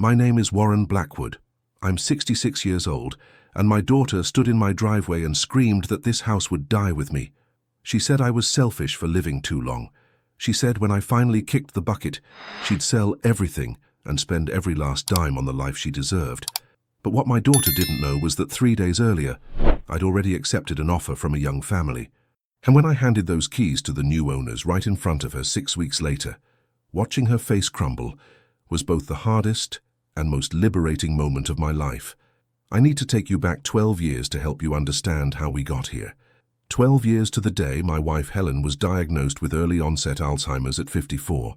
My name is Warren Blackwood. I'm 66 years old, and my daughter stood in my driveway and screamed that this house would die with me. She said I was selfish for living too long. She said when I finally kicked the bucket, she'd sell everything and spend every last dime on the life she deserved. But what my daughter didn't know was that 3 days earlier, I'd already accepted an offer from a young family. And when I handed those keys to the new owners right in front of her 6 weeks later, watching her face crumble was both the hardest and most liberating moment of my life. I need to take you back 12 years to help you understand how we got here. 12 years to the day my wife Helen was diagnosed with early-onset Alzheimer's at 54.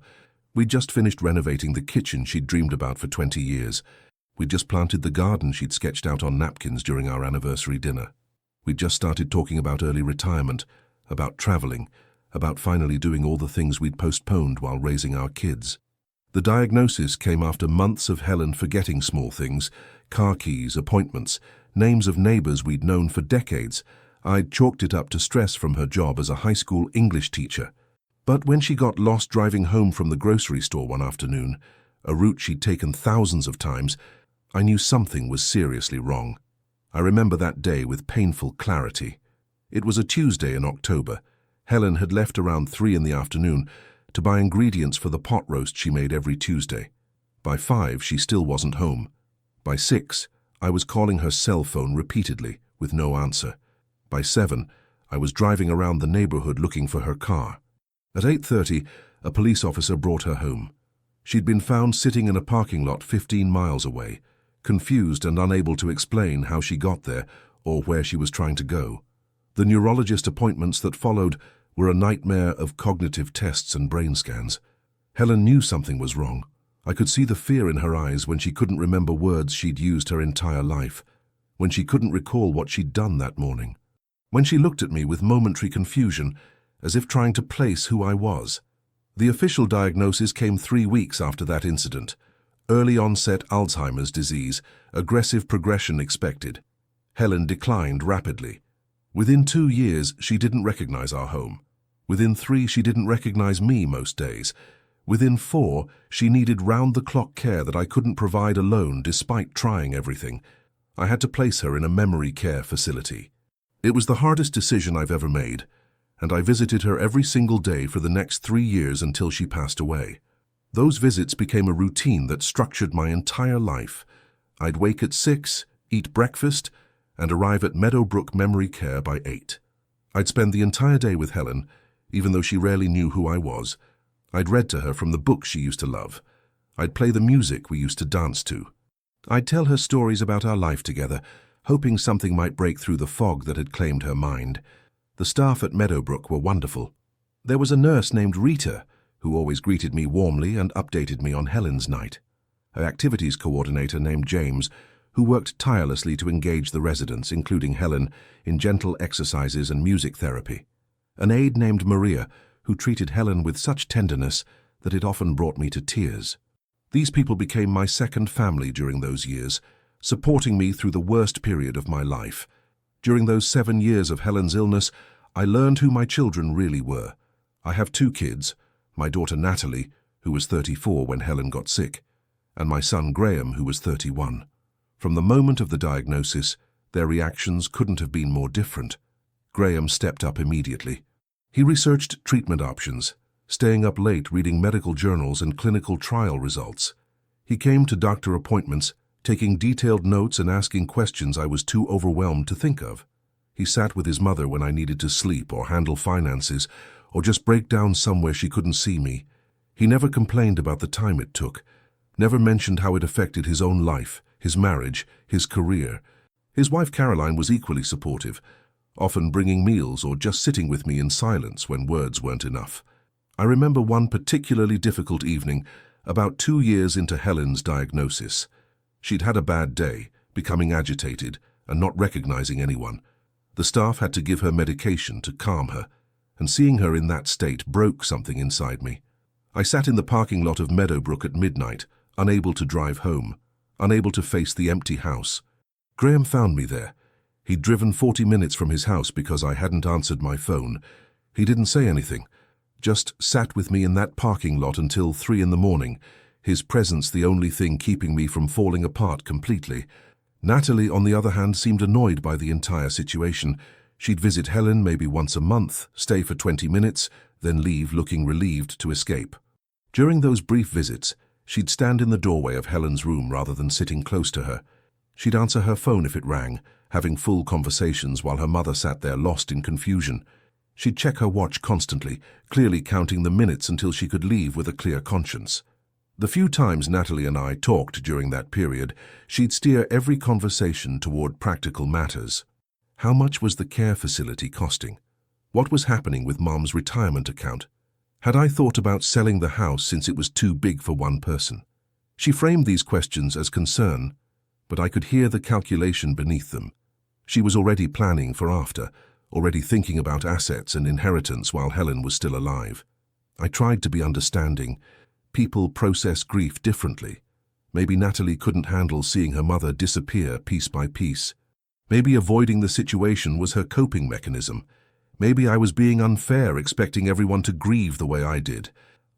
We'd just finished renovating the kitchen she'd dreamed about for 20 years. We'd just planted the garden she'd sketched out on napkins during our anniversary dinner. We'd just started talking about early retirement, about traveling, about finally doing all the things we'd postponed while raising our kids. The diagnosis came after months of Helen forgetting small things, car keys, appointments, names of neighbors we'd known for decades. I'd chalked it up to stress from her job as a high school English teacher. But when she got lost driving home from the grocery store one afternoon, a route she'd taken thousands of times, I knew something was seriously wrong. I remember that day with painful clarity. It was a Tuesday in October. Helen had left around 3 in the afternoon to buy ingredients for the pot roast she made every Tuesday. By 5, she still wasn't home. By 6, I was calling her cell phone repeatedly, with no answer. By 7, I was driving around the neighborhood looking for her car. At 8:30, a police officer brought her home. She'd been found sitting in a parking lot 15 miles away, confused and unable to explain how she got there or where she was trying to go. The neurologist appointments that followed were a nightmare of cognitive tests and brain scans. Helen knew something was wrong. I could see the fear in her eyes when she couldn't remember words she'd used her entire life, when she couldn't recall what she'd done that morning, when she looked at me with momentary confusion, as if trying to place who I was. The official diagnosis came 3 weeks after that incident. Early-onset Alzheimer's disease, aggressive progression expected. Helen declined rapidly. Within 2 years, she didn't recognize our home. Within 3, she didn't recognize me most days. Within 4, she needed round-the-clock care that I couldn't provide alone despite trying everything. I had to place her in a memory care facility. It was the hardest decision I've ever made, and I visited her every single day for the next 3 years until she passed away. Those visits became a routine that structured my entire life. I'd wake at 6, eat breakfast, and arrive at Meadowbrook Memory Care by 8. I'd spend the entire day with Helen, even though she rarely knew who I was. I'd read to her from the books she used to love. I'd play the music we used to dance to. I'd tell her stories about our life together, hoping something might break through the fog that had claimed her mind. The staff at Meadowbrook were wonderful. There was a nurse named Rita, who always greeted me warmly and updated me on Helen's night. An activities coordinator named James, who worked tirelessly to engage the residents, including Helen, in gentle exercises and music therapy. An aide named Maria, who treated Helen with such tenderness that it often brought me to tears. These people became my second family during those years, supporting me through the worst period of my life. During those 7 years of Helen's illness, I learned who my children really were. I have 2 kids, my daughter Natalie, who was 34 when Helen got sick, and my son Graham, who was 31. From the moment of the diagnosis, their reactions couldn't have been more different. Graham stepped up immediately. He researched treatment options, staying up late reading medical journals and clinical trial results. He came to doctor appointments, taking detailed notes and asking questions I was too overwhelmed to think of. He sat with his mother when I needed to sleep or handle finances, or just break down somewhere she couldn't see me. He never complained about the time it took, never mentioned how it affected his own life, his marriage, his career. His wife Caroline was equally supportive, often bringing meals or just sitting with me in silence when words weren't enough. I remember one particularly difficult evening, about 2 years into Helen's diagnosis. She'd had a bad day, becoming agitated and not recognizing anyone. The staff had to give her medication to calm her, and seeing her in that state broke something inside me. I sat in the parking lot of Meadowbrook at midnight, unable to drive home, unable to face the empty house. Graham found me there. He'd driven 40 minutes from his house because I hadn't answered my phone. He didn't say anything, just sat with me in that parking lot until 3 in the morning, his presence the only thing keeping me from falling apart completely. Natalie, on the other hand, seemed annoyed by the entire situation. She'd visit Helen maybe once a month, stay for 20 minutes, then leave looking relieved to escape. During those brief visits, she'd stand in the doorway of Helen's room rather than sitting close to her. She'd answer her phone if it rang, having full conversations while her mother sat there lost in confusion. She'd check her watch constantly, clearly counting the minutes until she could leave with a clear conscience. The few times Natalie and I talked during that period, she'd steer every conversation toward practical matters. How much was the care facility costing? What was happening with Mom's retirement account? Had I thought about selling the house since it was too big for one person? She framed these questions as concern, but I could hear the calculation beneath them. She was already planning for after, already thinking about assets and inheritance while Helen was still alive. I tried to be understanding. People process grief differently. Maybe Natalie couldn't handle seeing her mother disappear piece by piece. Maybe avoiding the situation was her coping mechanism. Maybe I was being unfair, expecting everyone to grieve the way I did.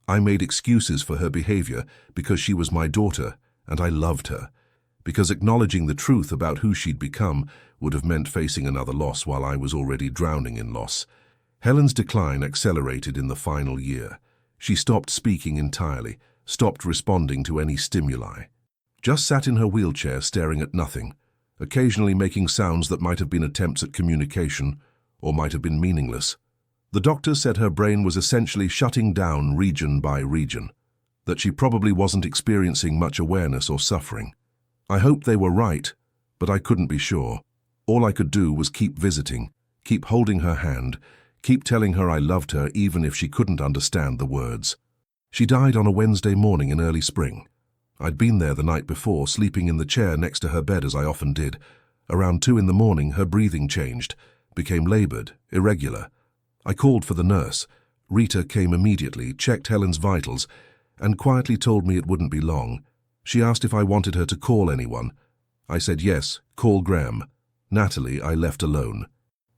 I made excuses for her behavior because she was my daughter, and I loved her. Because acknowledging the truth about who she'd become would have meant facing another loss while I was already drowning in loss. Helen's decline accelerated in the final year. She stopped speaking entirely, stopped responding to any stimuli. Just sat in her wheelchair staring at nothing, occasionally making sounds that might have been attempts at communication or might have been meaningless. The doctors said her brain was essentially shutting down region by region, that she probably wasn't experiencing much awareness or suffering. I hoped they were right, but I couldn't be sure. All I could do was keep visiting, keep holding her hand, keep telling her I loved her even if she couldn't understand the words. She died on a Wednesday morning in early spring. I'd been there the night before, sleeping in the chair next to her bed as I often did. Around 2 in the morning, her breathing changed, became labored, irregular. I called for the nurse. Rita came immediately, checked Helen's vitals, and quietly told me it wouldn't be long. She asked if I wanted her to call anyone. I said yes, call Graham. Natalie I left alone.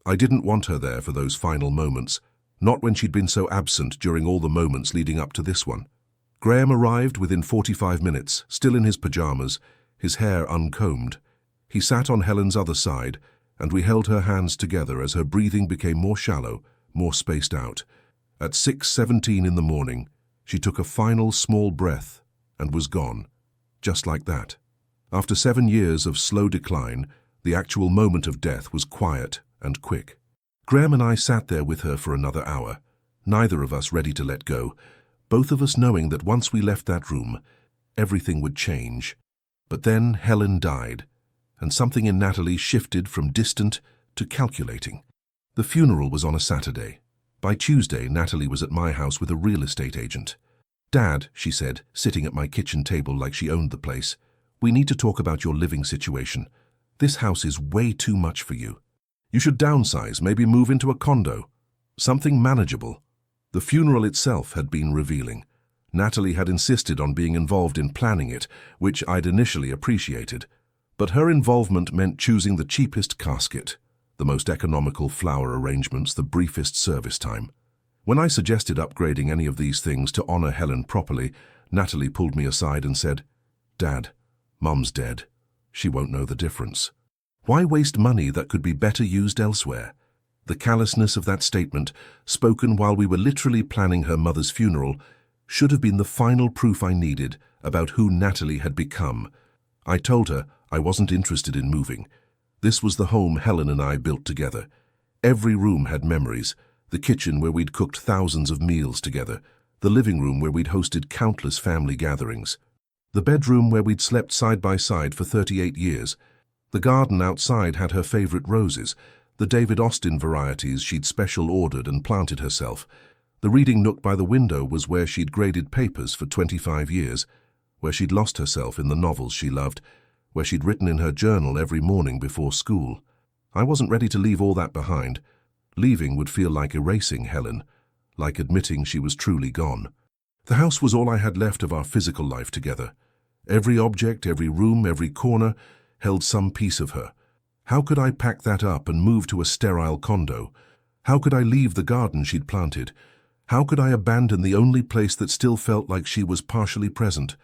I didn't want her there for those final moments, not when she'd been so absent during all the moments leading up to this one. Graham arrived within 45 minutes, still in his pajamas, his hair uncombed. He sat on Helen's other side, and we held her hands together as her breathing became more shallow, more spaced out. At 6:17 in the morning, she took a final small breath and was gone, just like that. After 7 years of slow decline, the actual moment of death was quiet and quick. Graham and I sat there with her for another hour, neither of us ready to let go, both of us knowing that once we left that room, everything would change. But then Helen died, and something in Natalie shifted from distant to calculating. The funeral was on a Saturday. By Tuesday, Natalie was at my house with a real estate agent. "Dad," she said, sitting at my kitchen table like she owned the place, "we need to talk about your living situation. This house is way too much for you. You should downsize, maybe move into a condo. Something manageable." The funeral itself had been revealing. Natalie had insisted on being involved in planning it, which I'd initially appreciated. But her involvement meant choosing the cheapest casket, the most economical flower arrangements, the briefest service time. When I suggested upgrading any of these things to honor Helen properly, Natalie pulled me aside and said, "Dad, Mum's dead. She won't know the difference. Why waste money that could be better used elsewhere?" The callousness of that statement, spoken while we were literally planning her mother's funeral, should have been the final proof I needed about who Natalie had become. I told her I wasn't interested in moving. This was the home Helen and I built together. Every room had memories, the kitchen where we'd cooked thousands of meals together, the living room where we'd hosted countless family gatherings, the bedroom where we'd slept side by side for 38 years. The garden outside had her favorite roses, the David Austin varieties she'd special ordered and planted herself. The reading nook by the window was where she'd graded papers for 25 years, where she'd lost herself in the novels she loved, where she'd written in her journal every morning before school. I wasn't ready to leave all that behind. Leaving would feel like erasing Helen, like admitting she was truly gone. The house was all I had left of our physical life together. Every object, every room, every corner held some piece of her. How could I pack that up and move to a sterile condo? How could I leave the garden she'd planted? How could I abandon the only place that still felt like she was partially present?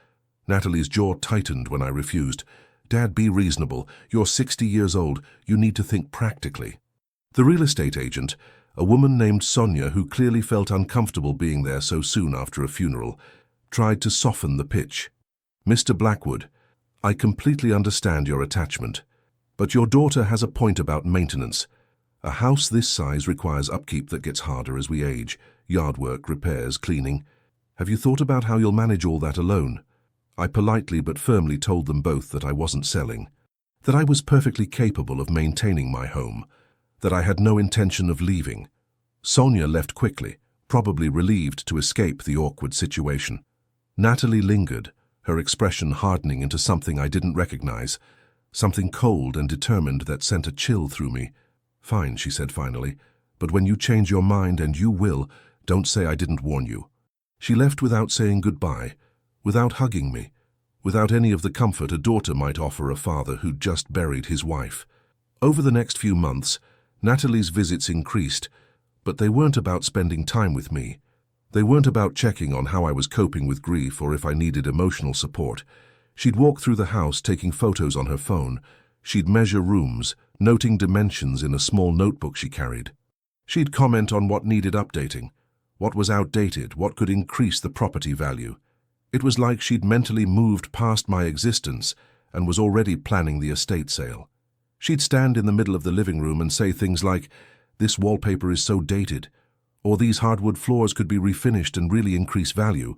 Natalie's jaw tightened when I refused. Dad, be reasonable. You're 60 years old. You need to think practically. The real estate agent, a woman named Sonia who clearly felt uncomfortable being there so soon after a funeral, tried to soften the pitch. Mr. Blackwood, I completely understand your attachment, but your daughter has a point about maintenance. A house this size requires upkeep that gets harder as we age, yard work, repairs, cleaning. Have you thought about how you'll manage all that alone? I politely but firmly told them both that I wasn't selling, that I was perfectly capable of maintaining my home, that I had no intention of leaving. Sonia left quickly, probably relieved to escape the awkward situation. Natalie lingered, her expression hardening into something I didn't recognize, something cold and determined that sent a chill through me. Fine, she said finally, but when you change your mind, and you will, don't say I didn't warn you. She left without saying goodbye, without hugging me, without any of the comfort a daughter might offer a father who'd just buried his wife. Over the next few months, Natalie's visits increased, but they weren't about spending time with me. They weren't about checking on how I was coping with grief or if I needed emotional support. She'd walk through the house taking photos on her phone. She'd measure rooms, noting dimensions in a small notebook she carried. She'd comment on what needed updating, what was outdated, what could increase the property value. It was like she'd mentally moved past my existence and was already planning the estate sale. She'd stand in the middle of the living room and say things like, "This wallpaper is so dated," or "These hardwood floors could be refinished and really increase value,"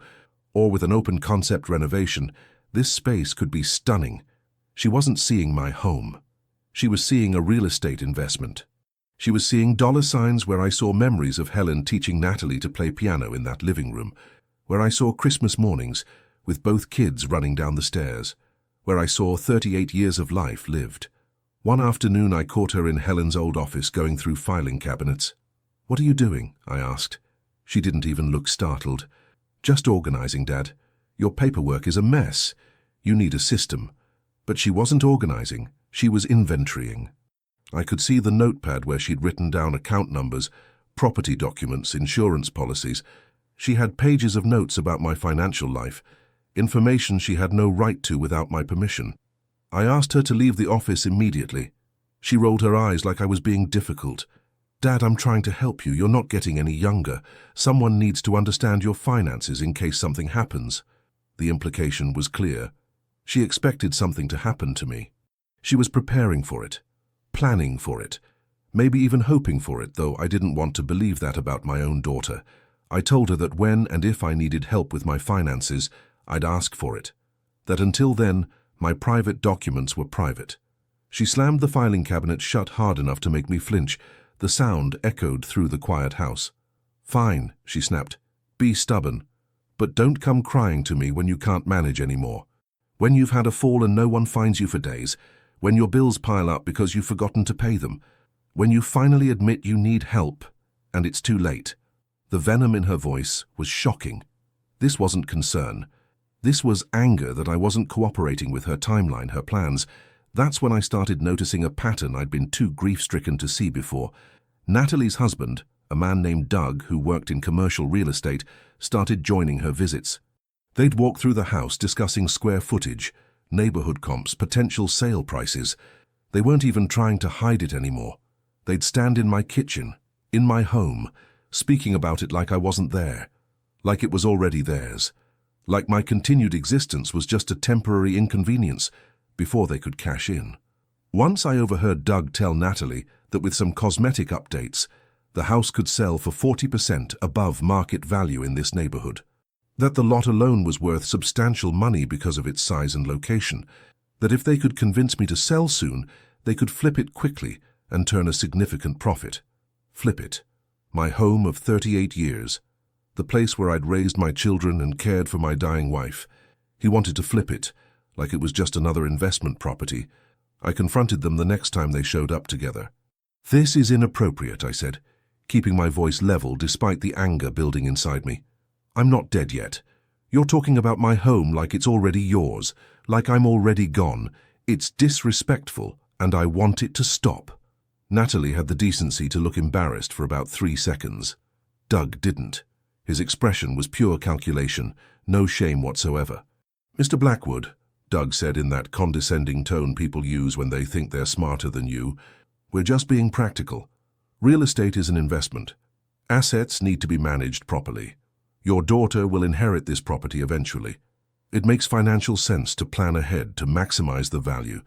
or with an open concept renovation, "This space could be stunning." She wasn't seeing my home. She was seeing a real estate investment. She was seeing dollar signs where I saw memories of Helen teaching Natalie to play piano in that living room, where I saw Christmas mornings with both kids running down the stairs, where I saw 38 years of life lived. One afternoon I caught her in Helen's old office going through filing cabinets. "What are you doing?" I asked. She didn't even look startled. "Just organizing, Dad. Your paperwork is a mess. You need a system." But she wasn't organizing, she was inventorying. I could see the notepad where she'd written down account numbers, property documents, insurance policies. She had pages of notes about my financial life, information she had no right to without my permission. I asked her to leave the office immediately. She rolled her eyes like I was being difficult. "Dad, I'm trying to help you. You're not getting any younger. Someone needs to understand your finances in case something happens." The implication was clear. She expected something to happen to me. She was preparing for it, planning for it, maybe even hoping for it, though I didn't want to believe that about my own daughter. I told her that when and if I needed help with my finances, I'd ask for it. That until then, my private documents were private. She slammed the filing cabinet shut hard enough to make me flinch. The sound echoed through the quiet house. "Fine," she snapped. "Be stubborn. But don't come crying to me when you can't manage anymore. When you've had a fall and no one finds you for days. When your bills pile up because you've forgotten to pay them. When you finally admit you need help, and it's too late." The venom in her voice was shocking. This wasn't concern. This was anger that I wasn't cooperating with her timeline, her plans. That's when I started noticing a pattern I'd been too grief-stricken to see before. Natalie's husband, a man named Doug who worked in commercial real estate, started joining her visits. They'd walk through the house discussing square footage, neighborhood comps, potential sale prices. They weren't even trying to hide it anymore. They'd stand in my kitchen, in my home, speaking about it like I wasn't there, like it was already theirs, like my continued existence was just a temporary inconvenience before they could cash in. Once I overheard Doug tell Natalie that with some cosmetic updates, the house could sell for 40% above market value in this neighborhood. That the lot alone was worth substantial money because of its size and location. That if they could convince me to sell soon, they could flip it quickly and turn a significant profit. Flip it. My home of 38 years. The place where I'd raised my children and cared for my dying wife. He wanted to flip it, like it was just another investment property. I confronted them the next time they showed up together. "This is inappropriate," I said, keeping my voice level despite the anger building inside me. "I'm not dead yet. You're talking about my home like it's already yours, like I'm already gone. It's disrespectful, and I want it to stop." Natalie had the decency to look embarrassed for about 3 seconds. Doug didn't. His expression was pure calculation, no shame whatsoever. Mr. Blackwood, Doug said in that condescending tone people use when they think they're smarter than you, we're just being practical. Real estate is an investment. Assets need to be managed properly. Your daughter will inherit this property eventually. It makes financial sense to plan ahead to maximize the value.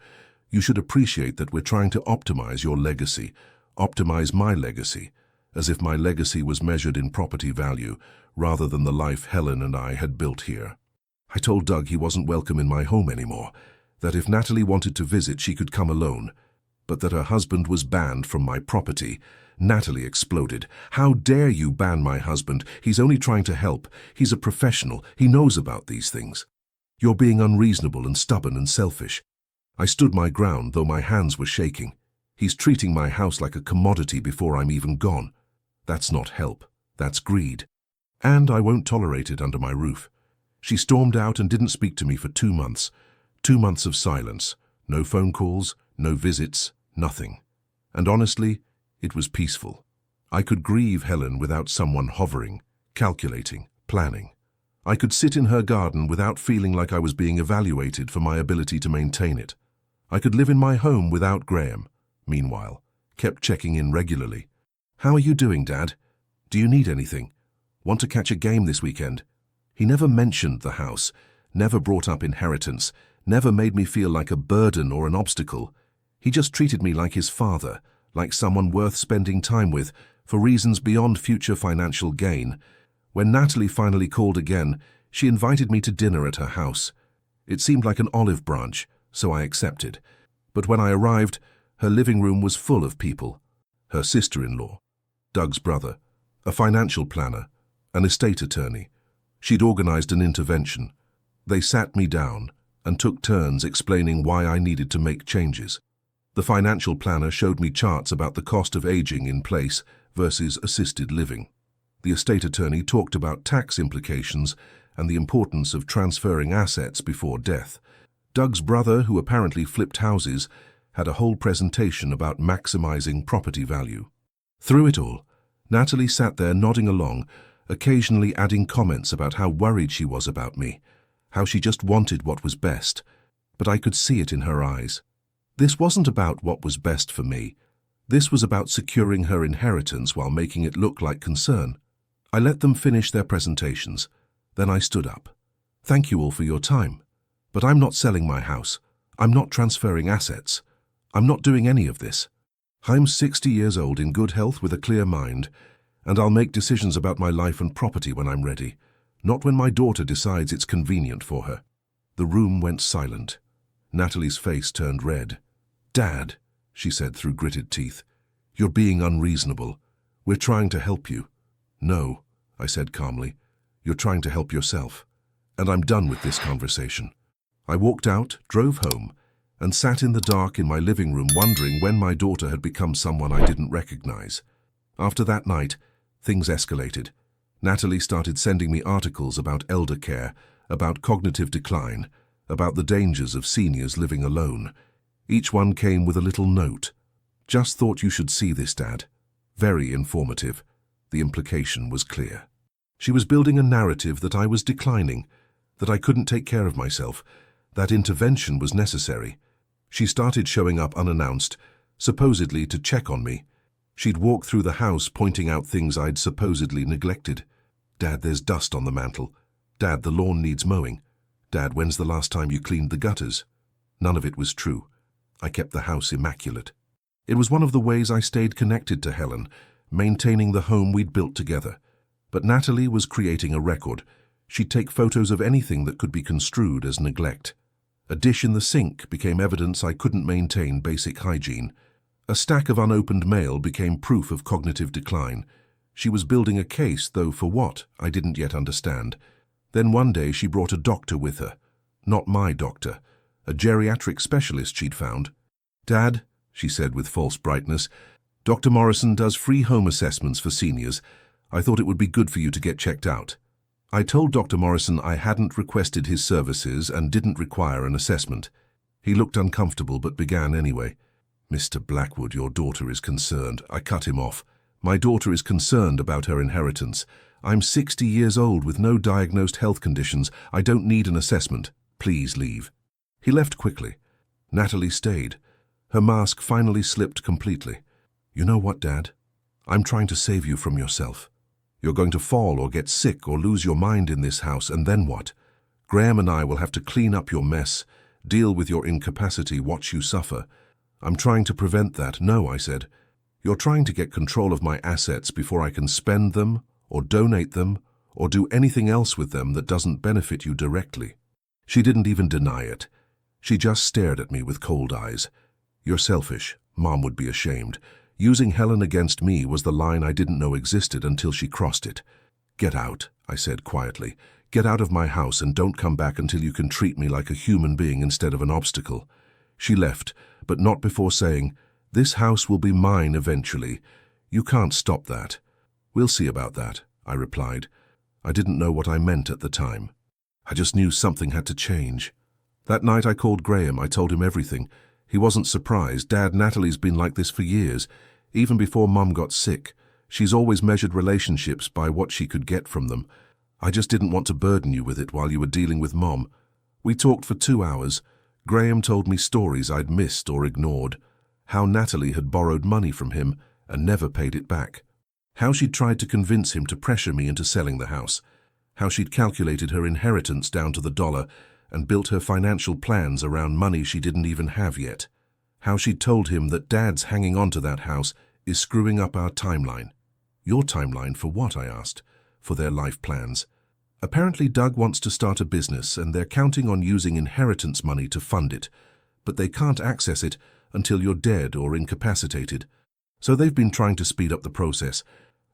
You should appreciate that we're trying to optimize your legacy, optimize my legacy, as if my legacy was measured in property value rather than the life Helen and I had built here. I told Doug he wasn't welcome in my home anymore, that if Natalie wanted to visit she could come alone, but that her husband was banned from my property. Natalie exploded. How dare you ban my husband? He's only trying to help. He's a professional. He knows about these things. You're being unreasonable and stubborn and selfish. I stood my ground, though my hands were shaking. He's treating my house like a commodity before I'm even gone. That's not help. That's greed. And I won't tolerate it under my roof. She stormed out and didn't speak to me for 2 months. 2 months of silence. No phone calls, no visits, nothing. And honestly, it was peaceful. I could grieve Helen without someone hovering, calculating, planning. I could sit in her garden without feeling like I was being evaluated for my ability to maintain it. I could live in my home without Graham, meanwhile, kept checking in regularly. How are you doing, Dad? Do you need anything? Want to catch a game this weekend? He never mentioned the house, never brought up inheritance, never made me feel like a burden or an obstacle. He just treated me like his father, like someone worth spending time with, for reasons beyond future financial gain. When Natalie finally called again, she invited me to dinner at her house. It seemed like an olive branch, so I accepted. But when I arrived, her living room was full of people. Her sister-in-law, Doug's brother, a financial planner, an estate attorney. She'd organized an intervention. They sat me down and took turns explaining why I needed to make changes. The financial planner showed me charts about the cost of aging in place versus assisted living. The estate attorney talked about tax implications and the importance of transferring assets before death. Doug's brother, who apparently flipped houses, had a whole presentation about maximizing property value. Through it all, Natalie sat there nodding along, occasionally adding comments about how worried she was about me, how she just wanted what was best, but I could see it in her eyes. This wasn't about what was best for me. This was about securing her inheritance while making it look like concern. I let them finish their presentations. Then I stood up. Thank you all for your time. But I'm not selling my house. I'm not transferring assets. I'm not doing any of this. I'm 60 years old in good health with a clear mind, and I'll make decisions about my life and property when I'm ready, not when my daughter decides it's convenient for her. The room went silent. Natalie's face turned red. Dad, she said through gritted teeth, you're being unreasonable. We're trying to help you. No, I said calmly, you're trying to help yourself. And I'm done with this conversation. I walked out, drove home, and sat in the dark in my living room wondering when my daughter had become someone I didn't recognize. After that night, things escalated. Natalie started sending me articles about elder care, about cognitive decline, about the dangers of seniors living alone. Each one came with a little note. Just thought you should see this, Dad. Very informative. The implication was clear. She was building a narrative that I was declining, that I couldn't take care of myself, that intervention was necessary. She started showing up unannounced, supposedly to check on me. She'd walk through the house pointing out things I'd supposedly neglected. Dad, there's dust on the mantel. Dad, the lawn needs mowing. Dad, when's the last time you cleaned the gutters? None of it was true. I kept the house immaculate. It was one of the ways I stayed connected to Helen, maintaining the home we'd built together. But Natalie was creating a record. She'd take photos of anything that could be construed as neglect. A dish in the sink became evidence I couldn't maintain basic hygiene. A stack of unopened mail became proof of cognitive decline. She was building a case, though for what, I didn't yet understand. Then one day she brought a doctor with her. Not my doctor. A geriatric specialist she'd found. Dad, she said with false brightness, Dr. Morrison does free home assessments for seniors. I thought it would be good for you to get checked out. I told Dr. Morrison I hadn't requested his services and didn't require an assessment. He looked uncomfortable but began anyway. Mr. Blackwood, your daughter is concerned. I cut him off. My daughter is concerned about her inheritance. I'm 60 years old with no diagnosed health conditions. I don't need an assessment. Please leave." He left quickly. Natalie stayed. Her mask finally slipped completely. "You know what, Dad? I'm trying to save you from yourself. You're going to fall or get sick or lose your mind in this house, and then what? Graham and I will have to clean up your mess, deal with your incapacity, watch you suffer. I'm trying to prevent that." "No," I said. "You're trying to get control of my assets before I can spend them, or donate them, or do anything else with them that doesn't benefit you directly." She didn't even deny it. She just stared at me with cold eyes. "You're selfish. Mom would be ashamed. Using Helen against me was the line I didn't know existed until she crossed it." "Get out," I said quietly. "Get out of my house and don't come back until you can treat me like a human being instead of an obstacle." She left, but not before saying, "This house will be mine eventually. You can't stop that." "We'll see about that," I replied. I didn't know what I meant at the time. I just knew something had to change. That night I called Graham. I told him everything. He wasn't surprised. "Dad, Natalie's been like this for years, even before Mum got sick. She's always measured relationships by what she could get from them. I just didn't want to burden you with it while you were dealing with Mom." We talked for 2 hours. Graham told me stories I'd missed or ignored. How Natalie had borrowed money from him and never paid it back. How she'd tried to convince him to pressure me into selling the house. How she'd calculated her inheritance down to the dollar and built her financial plans around money she didn't even have yet. How she'd told him that Dad's hanging on to that house is screwing up our timeline. "Your timeline for what?" I asked. "For their life plans. Apparently Doug wants to start a business and they're counting on using inheritance money to fund it, but they can't access it until you're dead or incapacitated. So they've been trying to speed up the process."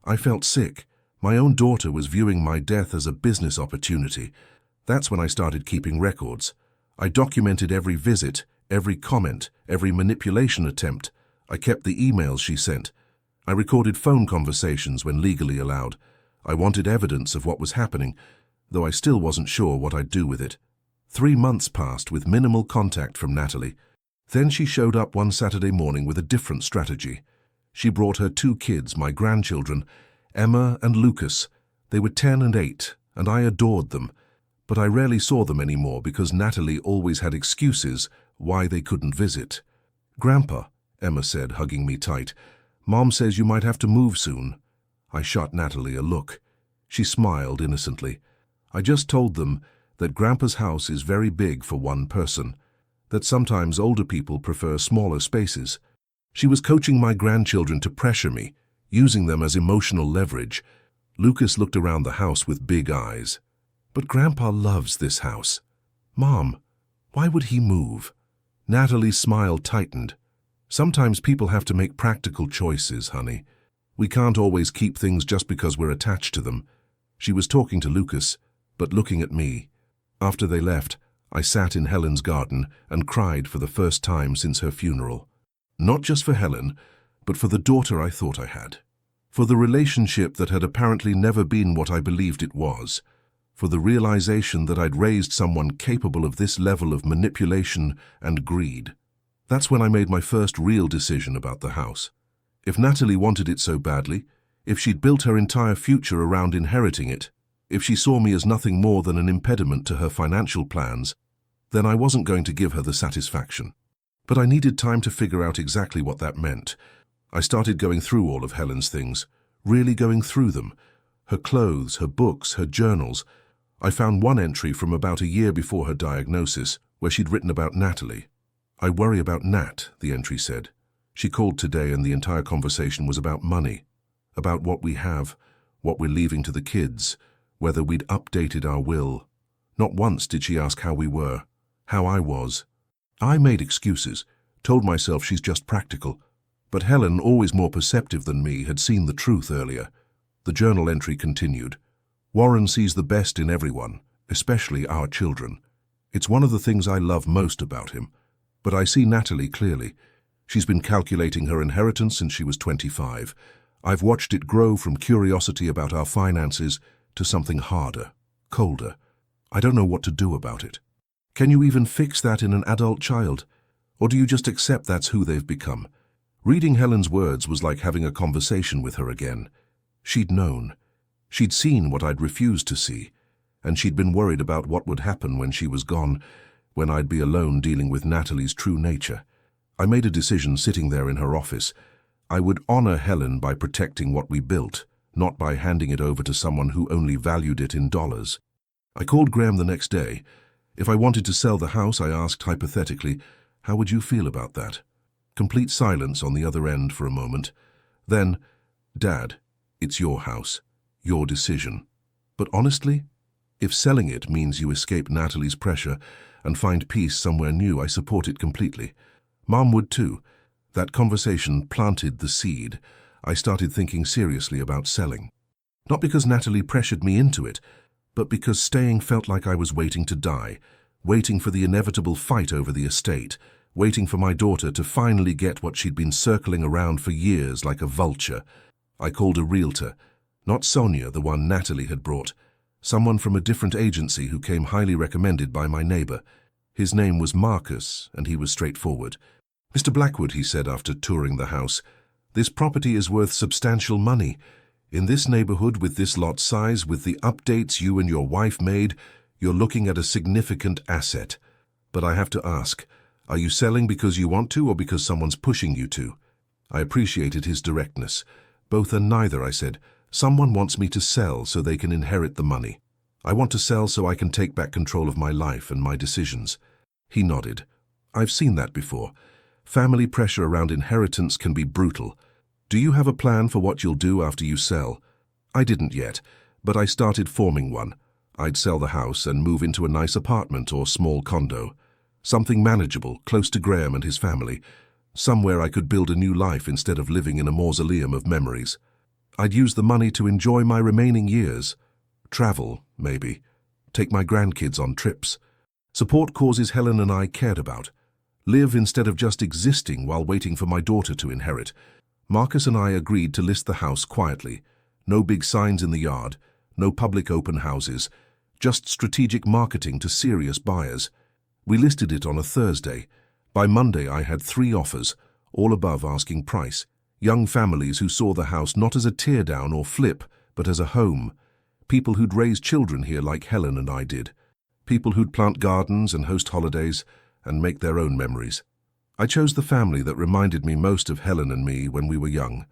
I felt sick. My own daughter was viewing my death as a business opportunity. That's when I started keeping records. I documented every visit, every comment, every manipulation attempt. I kept the emails she sent. I recorded phone conversations when legally allowed. I wanted evidence of what was happening, though I still wasn't sure what I'd do with it. 3 months passed with minimal contact from Natalie. Then she showed up one Saturday morning with a different strategy. She brought her 2 kids, my grandchildren, Emma and Lucas. They were 10 and 8, and I adored them. But I rarely saw them anymore because Natalie always had excuses why they couldn't visit. "Grandpa," Emma said, hugging me tight, "Mom says you might have to move soon." I shot Natalie a look. She smiled innocently. "I just told them that Grandpa's house is very big for one person, that sometimes older people prefer smaller spaces." She was coaching my grandchildren to pressure me, using them as emotional leverage. Lucas looked around the house with big eyes. "But Grandpa loves this house." "Mom, why would he move?" Natalie's smile tightened. "Sometimes people have to make practical choices, honey. We can't always keep things just because we're attached to them." She was talking to Lucas, but looking at me. After they left, I sat in Helen's garden and cried for the first time since her funeral. Not just for Helen, but for the daughter I thought I had. For the relationship that had apparently never been what I believed it was. For the realization that I'd raised someone capable of this level of manipulation and greed. That's when I made my first real decision about the house. If Natalie wanted it so badly, if she'd built her entire future around inheriting it, if she saw me as nothing more than an impediment to her financial plans, then I wasn't going to give her the satisfaction. But I needed time to figure out exactly what that meant. I started going through all of Helen's things, really going through them. Her clothes, her books, her journals. I found one entry from about a year before her diagnosis, where she'd written about Natalie. "I worry about Nat," the entry said. "She called today and the entire conversation was about money, about what we have, what we're leaving to the kids, whether we'd updated our will. Not once did she ask how we were, how I was. I made excuses, told myself she's just practical. But Helen, always more perceptive than me, had seen the truth earlier." The journal entry continued. "Warren sees the best in everyone, especially our children. It's one of the things I love most about him. But I see Natalie clearly. She's been calculating her inheritance since she was 25. I've watched it grow from curiosity about our finances to something harder, colder. I don't know what to do about it. Can you even fix that in an adult child? Or do you just accept that's who they've become?" Reading Helen's words was like having a conversation with her again. She'd known. She'd seen what I'd refused to see, and she'd been worried about what would happen when she was gone, when I'd be alone dealing with Natalie's true nature. I made a decision sitting there in her office. I would honor Helen by protecting what we built, not by handing it over to someone who only valued it in dollars. I called Graham the next day. If I wanted to sell the house, I asked hypothetically, "How would you feel about that?" Complete silence on the other end for a moment. Then, "Dad, it's your house, your decision. But honestly, if selling it means you escape Natalie's pressure and find peace somewhere new, I support it completely. Mom would too." That conversation planted the seed. I started thinking seriously about selling. Not because Natalie pressured me into it, but because staying felt like I was waiting to die, waiting for the inevitable fight over the estate, waiting for my daughter to finally get what she'd been circling around for years like a vulture. I called a realtor, not Sonia, the one Natalie had brought, someone from a different agency who came highly recommended by my neighbor. His name was Marcus, and he was straightforward. "Mr. Blackwood," he said after touring the house, "this property is worth substantial money. In this neighborhood, with this lot size, with the updates you and your wife made, you're looking at a significant asset. But I have to ask, are you selling because you want to or because someone's pushing you to?" I appreciated his directness. "Both and neither," I said. "Someone wants me to sell so they can inherit the money. I want to sell so I can take back control of my life and my decisions." He nodded. "I've seen that before. Family pressure around inheritance can be brutal. Do you have a plan for what you'll do after you sell?" I didn't yet, but I started forming one. I'd sell the house and move into a nice apartment or small condo. Something manageable, close to Graham and his family. Somewhere I could build a new life instead of living in a mausoleum of memories. I'd use the money to enjoy my remaining years. Travel, maybe. Take my grandkids on trips. Support causes Helen and I cared about. Live instead of just existing while waiting for my daughter to inherit. Marcus and I agreed to list the house quietly. No big signs in the yard, no public open houses, just strategic marketing to serious buyers. We listed it on a Thursday. By Monday I had 3 offers, all above asking price. Young families who saw the house not as a teardown or flip, but as a home. People who'd raise children here like Helen and I did. People who'd plant gardens and host holidays and make their own memories. I chose the family that reminded me most of Helen and me when we were young.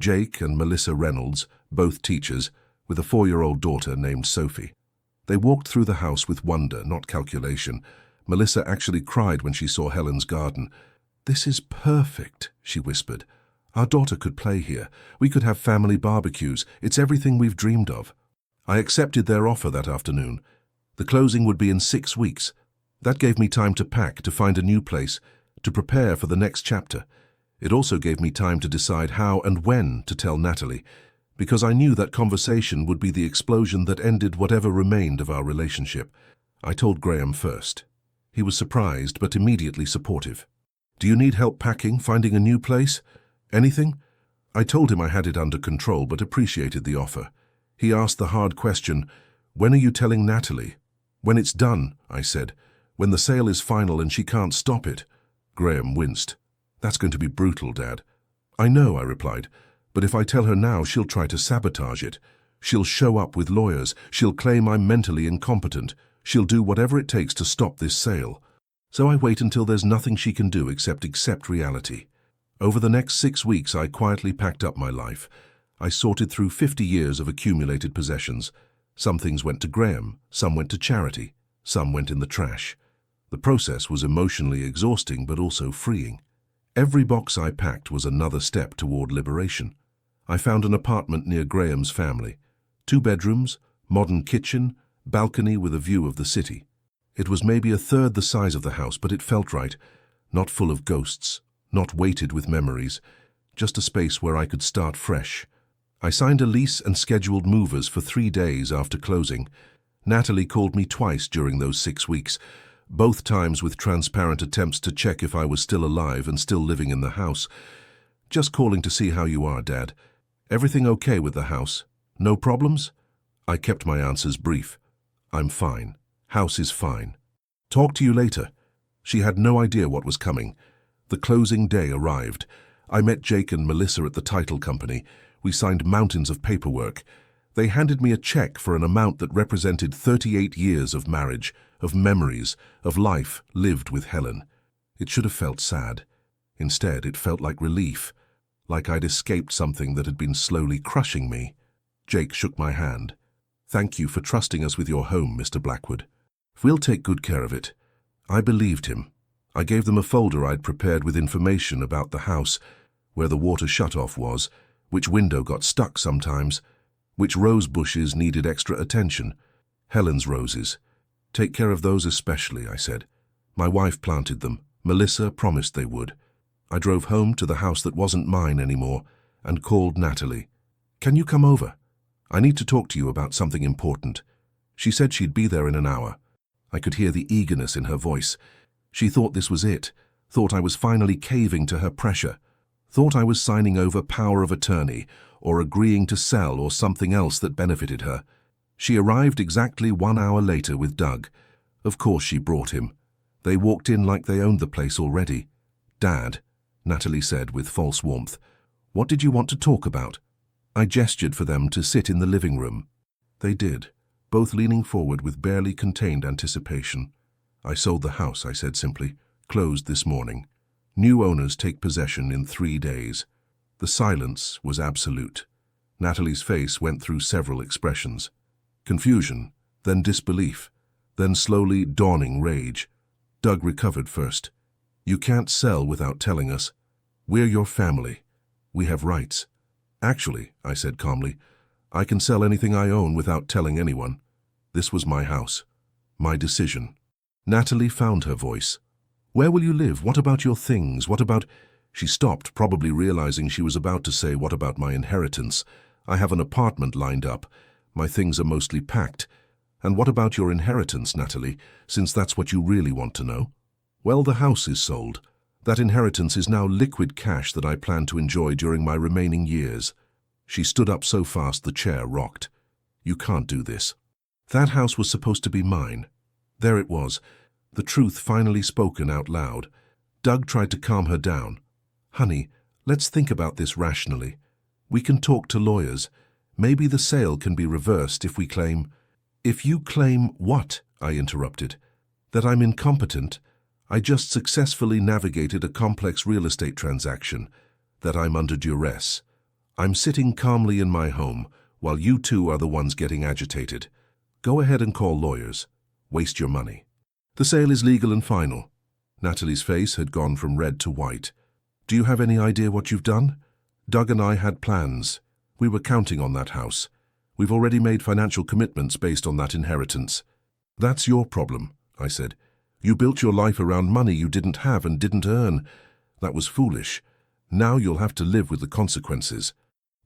Jake and Melissa Reynolds, both teachers, with a 4-year-old daughter named Sophie. They walked through the house with wonder, not calculation. Melissa actually cried when she saw Helen's garden. "This is perfect," she whispered. "Our daughter could play here. We could have family barbecues. It's everything we've dreamed of." I accepted their offer that afternoon. The closing would be in 6 weeks. That gave me time to pack, to find a new place, to prepare for the next chapter. It also gave me time to decide how and when to tell Natalie, because I knew that conversation would be the explosion that ended whatever remained of our relationship. I told Graham first. He was surprised but immediately supportive. "Do you need help packing, finding a new place? Anything?" I told him I had it under control but appreciated the offer. He asked the hard question, "When are you telling Natalie?" "When it's done," I said. "When the sale is final and she can't stop it." Graham winced. "That's going to be brutal, Dad." "I know," I replied, "but if I tell her now, she'll try to sabotage it. She'll show up with lawyers. She'll claim I'm mentally incompetent. She'll do whatever it takes to stop this sale. So I wait until there's nothing she can do except accept reality." Over the next 6 weeks, I quietly packed up my life. I sorted through 50 years of accumulated possessions. Some things went to Graham, some went to charity, some went in the trash. The process was emotionally exhausting but also freeing. Every box I packed was another step toward liberation. I found an apartment near Graham's family. 2 bedrooms, modern kitchen, balcony with a view of the city. It was maybe a third the size of the house, but it felt right. Not full of ghosts, not weighted with memories, just a space where I could start fresh. I signed a lease and scheduled movers for 3 days after closing. Natalie called me twice during those 6 weeks, both times with transparent attempts to check if I was still alive and still living in the house. "Just calling to see how you are, Dad. Everything okay with the house? No problems?" I kept my answers brief. "I'm fine. House is fine. Talk to you later." She had no idea what was coming. The closing day arrived. I met Jake and Melissa at the title company. We signed mountains of paperwork. They handed me a check for an amount that represented 38 years of marriage, of memories, of life lived with Helen. It should have felt sad. Instead, it felt like relief, like I'd escaped something that had been slowly crushing me. Jake shook my hand. "Thank you for trusting us with your home, Mr. Blackwood. We'll take good care of it." I believed him. I gave them a folder I'd prepared with information about the house, where the water shutoff was, which window got stuck sometimes, which rose bushes needed extra attention. Helen's roses. "Take care of those especially," I said. "My wife planted them. Melissa promised they would." I drove home to the house that wasn't mine anymore and called Natalie. "Can you come over? I need to talk to you about something important." She said she'd be there in an hour. I could hear the eagerness in her voice. She thought this was it, thought I was finally caving to her pressure, thought I was signing over power of attorney or agreeing to sell or something else that benefited her. She arrived exactly 1 hour later with Doug. Of course she brought him. They walked in like they owned the place already. "Dad," Natalie said with false warmth, "what did you want to talk about?" I gestured for them to sit in the living room. They did, both leaning forward with barely contained anticipation. "I sold the house," I said simply. "Closed this morning. New owners take possession in 3 days." The silence was absolute. Natalie's face went through several expressions. Confusion, then disbelief, then slowly dawning rage. Doug recovered first. "You can't sell without telling us. We're your family. We have rights." "Actually," I said calmly, "I can sell anything I own without telling anyone. This was my house. My decision." Natalie found her voice. "Where will you live? What about your things? What about—" She stopped, probably realizing she was about to say, "What about my inheritance? I have an apartment lined up. My things are mostly packed. And what about your inheritance, Natalie, since that's what you really want to know?" "Well, the house is sold. That inheritance is now liquid cash that I plan to enjoy during my remaining years." She stood up so fast the chair rocked. "You can't do this. That house was supposed to be mine." There it was, the truth finally spoken out loud. Doug tried to calm her down. "Honey, let's think about this rationally. We can talk to lawyers. Maybe the sale can be reversed if we claim—" "If you claim what?" I interrupted. "That I'm incompetent. I just successfully navigated a complex real estate transaction. That I'm under duress. I'm sitting calmly in my home, while you two are the ones getting agitated. Go ahead and call lawyers. Waste your money. The sale is legal and final." Natalie's face had gone from red to white. "Do you have any idea what you've done? Doug and I had plans. We were counting on that house. We've already made financial commitments based on that inheritance." "That's your problem," I said. "You built your life around money you didn't have and didn't earn. That was foolish. Now you'll have to live with the consequences."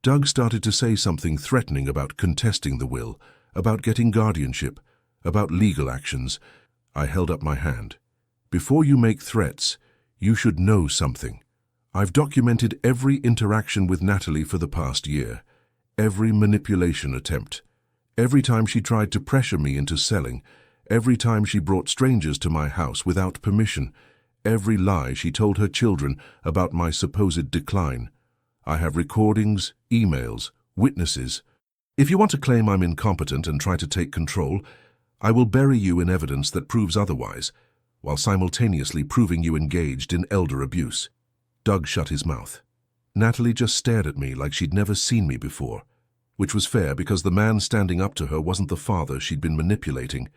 Doug started to say something threatening about contesting the will, about getting guardianship, about legal actions. I held up my hand. "Before you make threats, you should know something. I've documented every interaction with Natalie for the past year, every manipulation attempt, every time she tried to pressure me into selling, every time she brought strangers to my house without permission, every lie she told her children about my supposed decline. I have recordings, emails, witnesses. If you want to claim I'm incompetent and try to take control, I will bury you in evidence that proves otherwise, while simultaneously proving you engaged in elder abuse." Doug shut his mouth. Natalie just stared at me like she'd never seen me before, which was fair because the man standing up to her wasn't the father she'd been manipulating.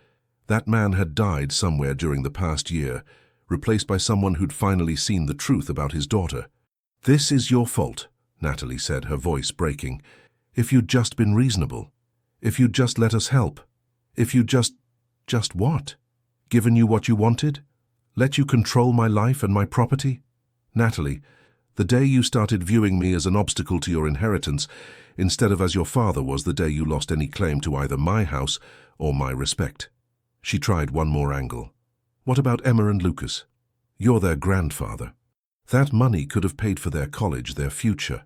That man had died somewhere during the past year, replaced by someone who'd finally seen the truth about his daughter. "This is your fault," Natalie said, her voice breaking. "If you'd just been reasonable. If you'd just let us help. If you'd just what? Given you what you wanted? Let you control my life and my property? Natalie, the day you started viewing me as an obstacle to your inheritance, instead of as your father was the day you lost any claim to either my house or my respect." She tried one more angle. "What about Emma and Lucas? You're their grandfather. That money could have paid for their college, their future.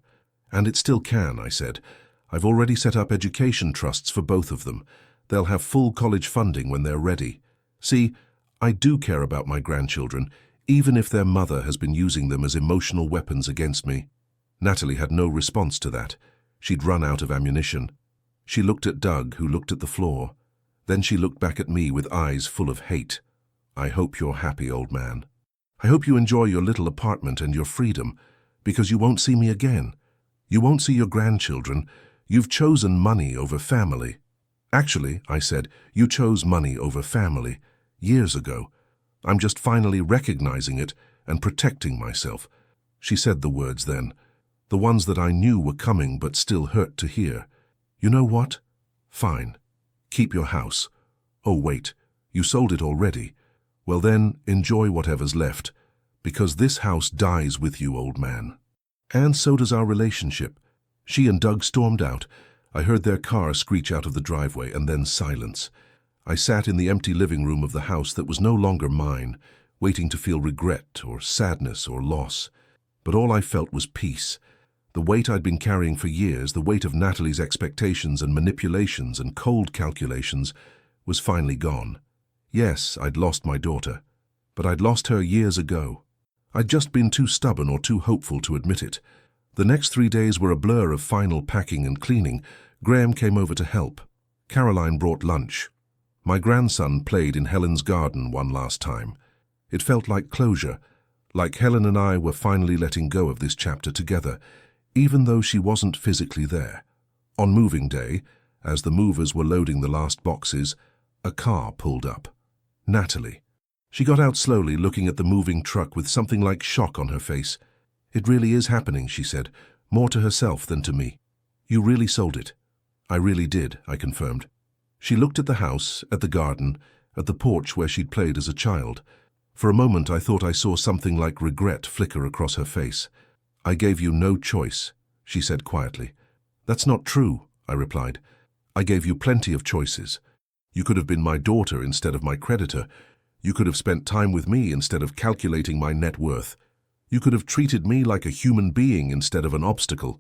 And it still can," I said. "I've already set up education trusts for both of them. They'll have full college funding when they're ready. See, I do care about my grandchildren, even if their mother has been using them as emotional weapons against me." Natalie had no response to that. She'd run out of ammunition. She looked at Doug, who looked at the floor. Then she looked back at me with eyes full of hate. I hope you're happy, old man. I hope you enjoy your little apartment and your freedom, because you won't see me again. You won't see your grandchildren. You've chosen money over family. Actually, I said, you chose money over family years ago. I'm just finally recognizing it and protecting myself. She said the words then, the ones that I knew were coming but still hurt to hear. You know what? Fine. Keep your house. Oh, wait, you sold it already. Well then, enjoy whatever's left, because this house dies with you, old man. And so does our relationship. She and Doug stormed out. I heard their car screech out of the driveway and then silence. I sat in the empty living room of the house that was no longer mine, waiting to feel regret or sadness or loss. But all I felt was peace. The weight I'd been carrying for years, the weight of Natalie's expectations and manipulations and cold calculations, was finally gone. Yes, I'd lost my daughter, but I'd lost her years ago. I'd just been too stubborn or too hopeful to admit it. The next 3 days were a blur of final packing and cleaning. Graham came over to help. Caroline brought lunch. My grandson played in Helen's garden one last time. It felt like closure, like Helen and I were finally letting go of this chapter together, even though she wasn't physically there. On moving day, as the movers were loading the last boxes, a car pulled up. Natalie. She got out slowly, looking at the moving truck with something like shock on her face. It really is happening, she said, more to herself than to me. You really sold it. I really did, I confirmed. She looked at the house, at the garden, at the porch where she'd played as a child. For a moment I thought I saw something like regret flicker across her face. I gave you no choice, she said quietly. That's not true, I replied. I gave you plenty of choices. You could have been my daughter instead of my creditor. You could have spent time with me instead of calculating my net worth. You could have treated me like a human being instead of an obstacle.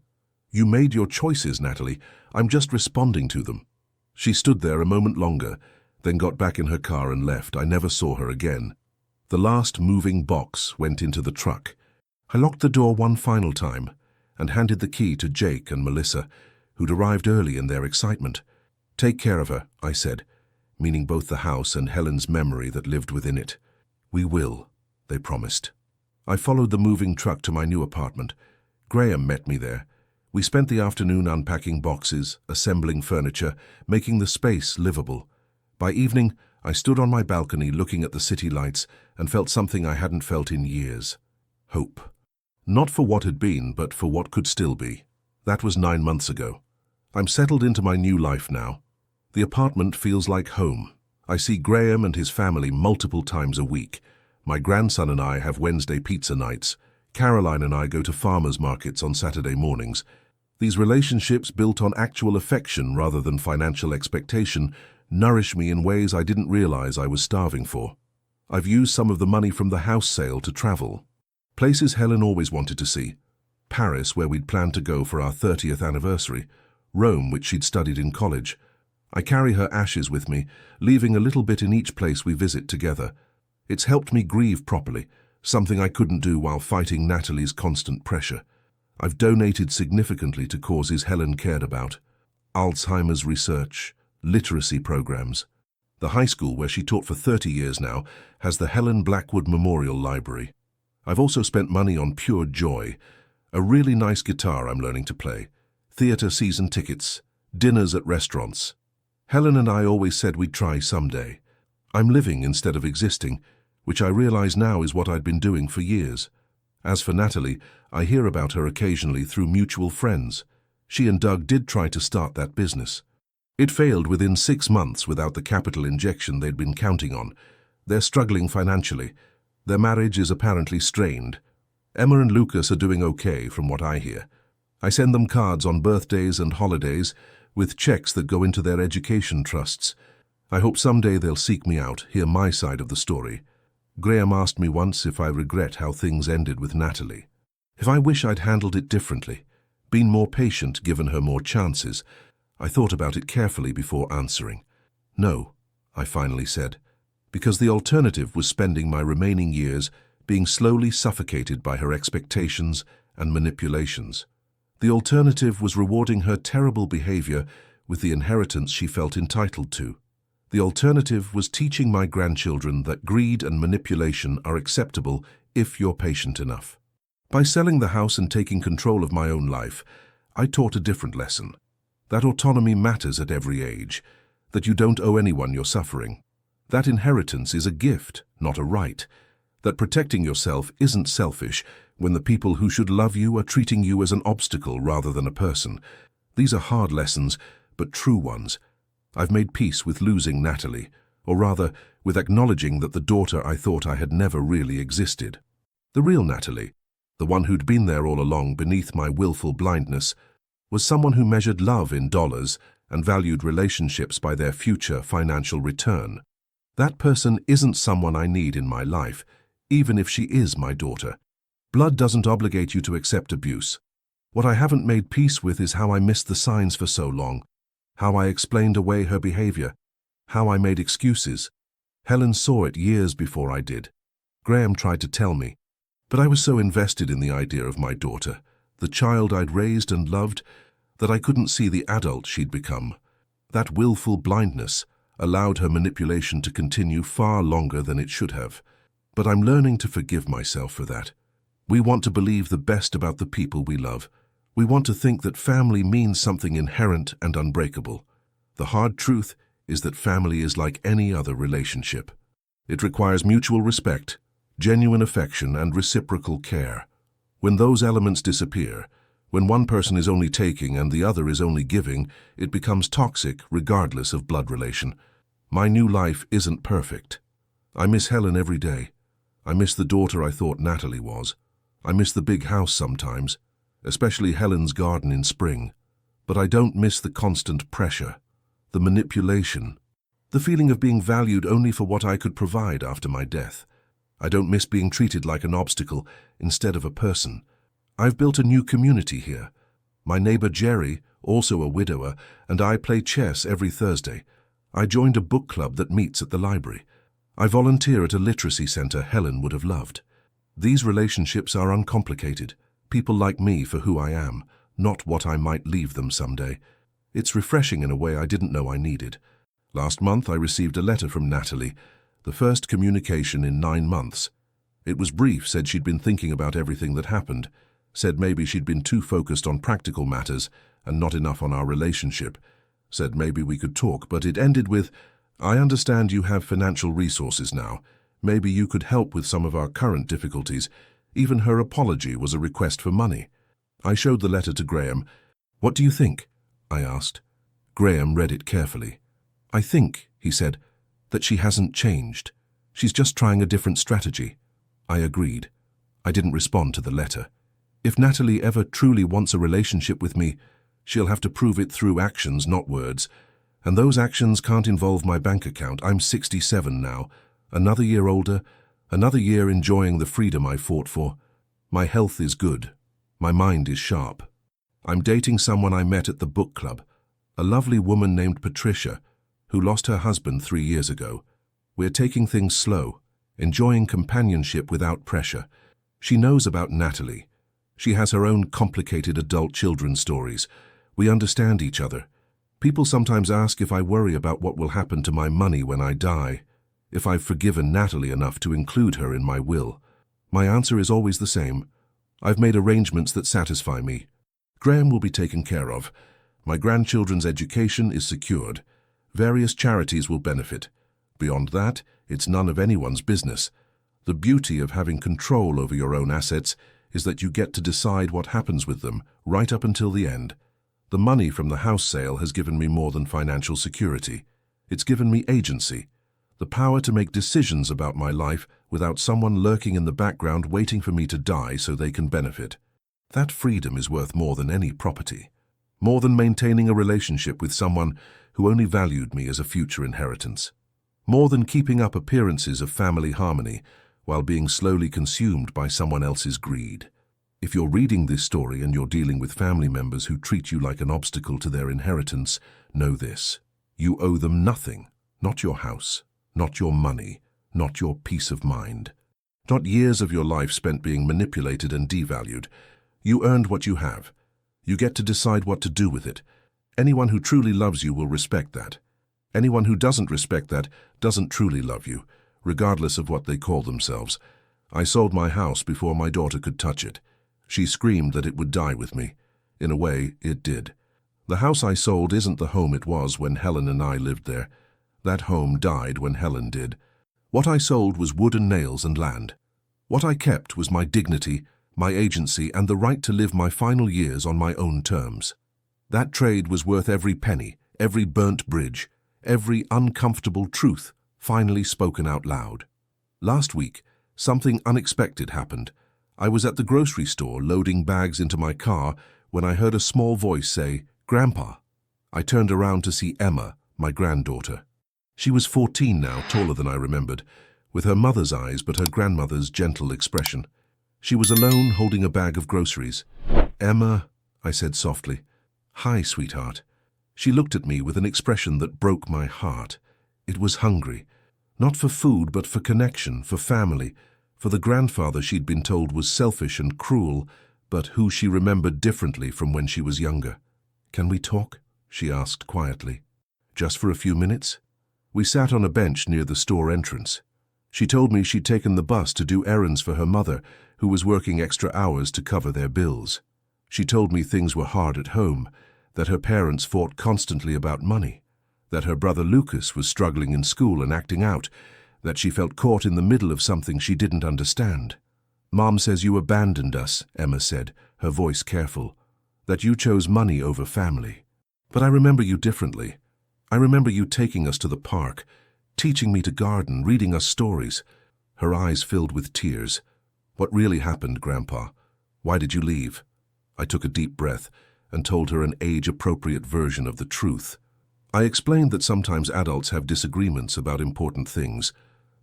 You made your choices, Natalie. I'm just responding to them. She stood there a moment longer, then got back in her car and left. I never saw her again. The last moving box went into the truck. I locked the door one final time and handed the key to Jake and Melissa, who'd arrived early in their excitement. Take care of her, I said, meaning both the house and Helen's memory that lived within it. We will, they promised. I followed the moving truck to my new apartment. Graham met me there. We spent the afternoon unpacking boxes, assembling furniture, making the space livable. By evening, I stood on my balcony looking at the city lights and felt something I hadn't felt in years. Hope. Not for what had been, but for what could still be. That was 9 months ago. I'm settled into my new life now. The apartment feels like home. I see Graham and his family multiple times a week. My grandson and I have Wednesday pizza nights. Caroline and I go to farmers' markets on Saturday mornings. These relationships, built on actual affection rather than financial expectation, nourish me in ways I didn't realize I was starving for. I've used some of the money from the house sale to travel. Places Helen always wanted to see. Paris, where we'd planned to go for our 30th anniversary. Rome, which she'd studied in college. I carry her ashes with me, leaving a little bit in each place we visit together. It's helped me grieve properly, something I couldn't do while fighting Natalie's constant pressure. I've donated significantly to causes Helen cared about. Alzheimer's research, literacy programs. The high school, where she taught for 30 years now, has the Helen Blackwood Memorial Library. I've also spent money on pure joy, a really nice guitar I'm learning to play, theatre season tickets, dinners at restaurants. Helen and I always said we'd try someday. I'm living instead of existing, which I realize now is what I'd been doing for years. As for Natalie, I hear about her occasionally through mutual friends. She and Doug did try to start that business. It failed within 6 months without the capital injection they'd been counting on. They're struggling financially. Their marriage is apparently strained. Emma and Lucas are doing okay, from what I hear. I send them cards on birthdays and holidays with checks that go into their education trusts. I hope someday they'll seek me out, hear my side of the story. Graham asked me once if I regret how things ended with Natalie. If I wish I'd handled it differently, been more patient, given her more chances. I thought about it carefully before answering. No, I finally said, because the alternative was spending my remaining years being slowly suffocated by her expectations and manipulations. The alternative was rewarding her terrible behavior with the inheritance she felt entitled to. The alternative was teaching my grandchildren that greed and manipulation are acceptable if you're patient enough. By selling the house and taking control of my own life, I taught a different lesson. That autonomy matters at every age, that you don't owe anyone your suffering. That inheritance is a gift, not a right. That protecting yourself isn't selfish when the people who should love you are treating you as an obstacle rather than a person. These are hard lessons, but true ones. I've made peace with losing Natalie, or rather, with acknowledging that the daughter I thought I had never really existed. The real Natalie, the one who'd been there all along beneath my willful blindness, was someone who measured love in dollars and valued relationships by their future financial return. That person isn't someone I need in my life, even if she is my daughter. Blood doesn't obligate you to accept abuse. What I haven't made peace with is how I missed the signs for so long, how I explained away her behavior, how I made excuses. Helen saw it years before I did. Graham tried to tell me, but I was so invested in the idea of my daughter, the child I'd raised and loved, that I couldn't see the adult she'd become. That willful blindness allowed her manipulation to continue far longer than it should have. But I'm learning to forgive myself for that. We want to believe the best about the people we love. We want to think that family means something inherent and unbreakable. The hard truth is that family is like any other relationship. It requires mutual respect, genuine affection, and reciprocal care. When those elements disappear, when one person is only taking and the other is only giving, it becomes toxic regardless of blood relation. My new life isn't perfect. I miss Helen every day. I miss the daughter I thought Natalie was. I miss the big house sometimes, especially Helen's garden in spring. But I don't miss the constant pressure, the manipulation, the feeling of being valued only for what I could provide after my death. I don't miss being treated like an obstacle instead of a person. I've built a new community here. My neighbor Jerry, also a widower, and I play chess every Thursday. I joined a book club that meets at the library. I volunteer at a literacy center Helen would have loved. These relationships are uncomplicated. People like me for who I am, not what I might leave them someday. It's refreshing in a way I didn't know I needed. Last month I received a letter from Natalie, the first communication in 9 months. It was brief, said she'd been thinking about everything that happened, said maybe she'd been too focused on practical matters and not enough on our relationship, said maybe we could talk, but it ended with, "I understand you have financial resources now. Maybe you could help with some of our current difficulties." Even her apology was a request for money. I showed the letter to Graham. "What do you think?" I asked. Graham read it carefully. "I think," he said, "that she hasn't changed. She's just trying a different strategy." I agreed. I didn't respond to the letter. If Natalie ever truly wants a relationship with me, she'll have to prove it through actions, not words. And those actions can't involve my bank account. I'm 67 now, another year older, another year enjoying the freedom I fought for. My health is good. My mind is sharp. I'm dating someone I met at the book club, a lovely woman named Patricia, who lost her husband 3 years ago. We're taking things slow, enjoying companionship without pressure. She knows about Natalie. She has her own complicated adult children's stories. We understand each other. People sometimes ask if I worry about what will happen to my money when I die, if I've forgiven Natalie enough to include her in my will. My answer is always the same. I've made arrangements that satisfy me. Graham will be taken care of. My grandchildren's education is secured. Various charities will benefit. Beyond that, it's none of anyone's business. The beauty of having control over your own assets is that you get to decide what happens with them right up until the end. The money from the house sale has given me more than financial security. It's given me agency, the power to make decisions about my life without someone lurking in the background waiting for me to die so they can benefit. That freedom is worth more than any property, more than maintaining a relationship with someone who only valued me as a future inheritance, more than keeping up appearances of family harmony while being slowly consumed by someone else's greed. If you're reading this story and you're dealing with family members who treat you like an obstacle to their inheritance, know this: you owe them nothing, not your house, not your money, not your peace of mind, not years of your life spent being manipulated and devalued. You earned what you have. You get to decide what to do with it. Anyone who truly loves you will respect that. Anyone who doesn't respect that doesn't truly love you, regardless of what they call themselves. I sold my house before my daughter could touch it. She screamed that it would die with me. In a way, it did. The house I sold isn't the home it was when Helen and I lived there. That home died when Helen did. What I sold was wood and nails and land. What I kept was my dignity, my agency, and the right to live my final years on my own terms. That trade was worth every penny, every burnt bridge, every uncomfortable truth finally spoken out loud. Last week, something unexpected happened. I was at the grocery store loading bags into my car when I heard a small voice say, "Grandpa." I turned around to see Emma, my granddaughter. She was 14 now, taller than I remembered, with her mother's eyes but her grandmother's gentle expression. She was alone holding a bag of groceries. "Emma," I said softly. "Hi, sweetheart." She looked at me with an expression that broke my heart. It was hungry. Not for food, but for connection, for family, for the grandfather she'd been told was selfish and cruel, but who she remembered differently from when she was younger. "Can we talk?" she asked quietly. "Just for a few minutes?" We sat on a bench near the store entrance. She told me she'd taken the bus to do errands for her mother, who was working extra hours to cover their bills. She told me things were hard at home, that her parents fought constantly about money, that her brother Lucas was struggling in school and acting out, that she felt caught in the middle of something she didn't understand. "Mom says you abandoned us," Emma said, her voice careful, "that you chose money over family. But I remember you differently. I remember you taking us to the park, teaching me to garden, reading us stories." Her eyes filled with tears. "What really happened, Grandpa? Why did you leave?" I took a deep breath and told her an age-appropriate version of the truth. I explained that sometimes adults have disagreements about important things,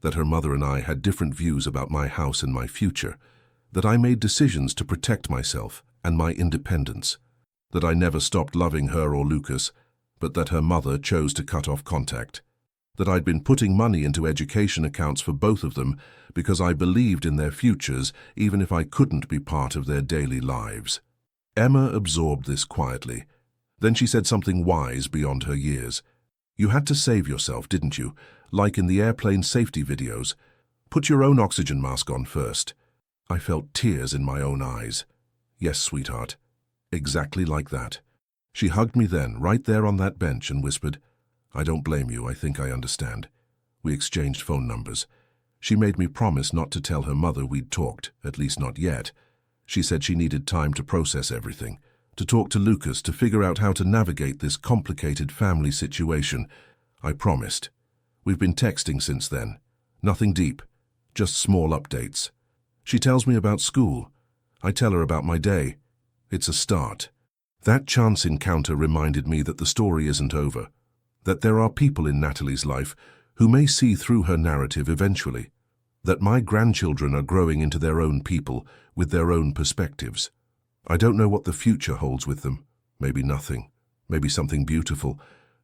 that her mother and I had different views about my house and my future, that I made decisions to protect myself and my independence, that I never stopped loving her or Lucas, but that her mother chose to cut off contact, that I'd been putting money into education accounts for both of them because I believed in their futures even if I couldn't be part of their daily lives. Emma absorbed this quietly. Then she said something wise beyond her years. "You had to save yourself, didn't you? Like in the airplane safety videos. Put your own oxygen mask on first." I felt tears in my own eyes. "Yes, sweetheart. Exactly like that." She hugged me then, right there on that bench, and whispered, "I don't blame you, I think I understand." We exchanged phone numbers. She made me promise not to tell her mother we'd talked, at least not yet. She said she needed time to process everything, to talk to Lucas, to figure out how to navigate this complicated family situation. I promised. We've been texting since then. Nothing deep, just small updates. She tells me about school. I tell her about my day. It's a start. That chance encounter reminded me that the story isn't over, that there are people in Natalie's life who may see through her narrative eventually, that my grandchildren are growing into their own people with their own perspectives. I don't know what the future holds with them. Maybe nothing, maybe something beautiful,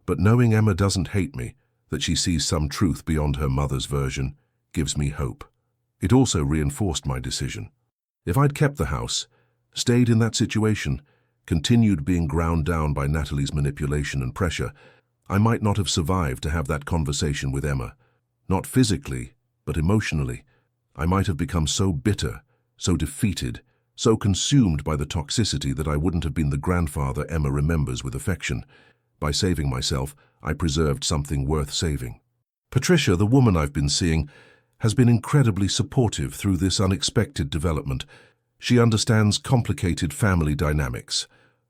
but knowing Emma doesn't hate me, that she sees some truth beyond her mother's version, gives me hope. It also reinforced my decision. If I'd kept the house, stayed in that situation, continued being ground down by Natalie's manipulation and pressure, I might not have survived to have that conversation with Emma. Not physically, but emotionally. I might have become so bitter, so defeated, so consumed by the toxicity that I wouldn't have been the grandfather Emma remembers with affection. By saving myself, I preserved something worth saving. Patricia, the woman I've been seeing, has been incredibly supportive through this unexpected development. She understands complicated family dynamics.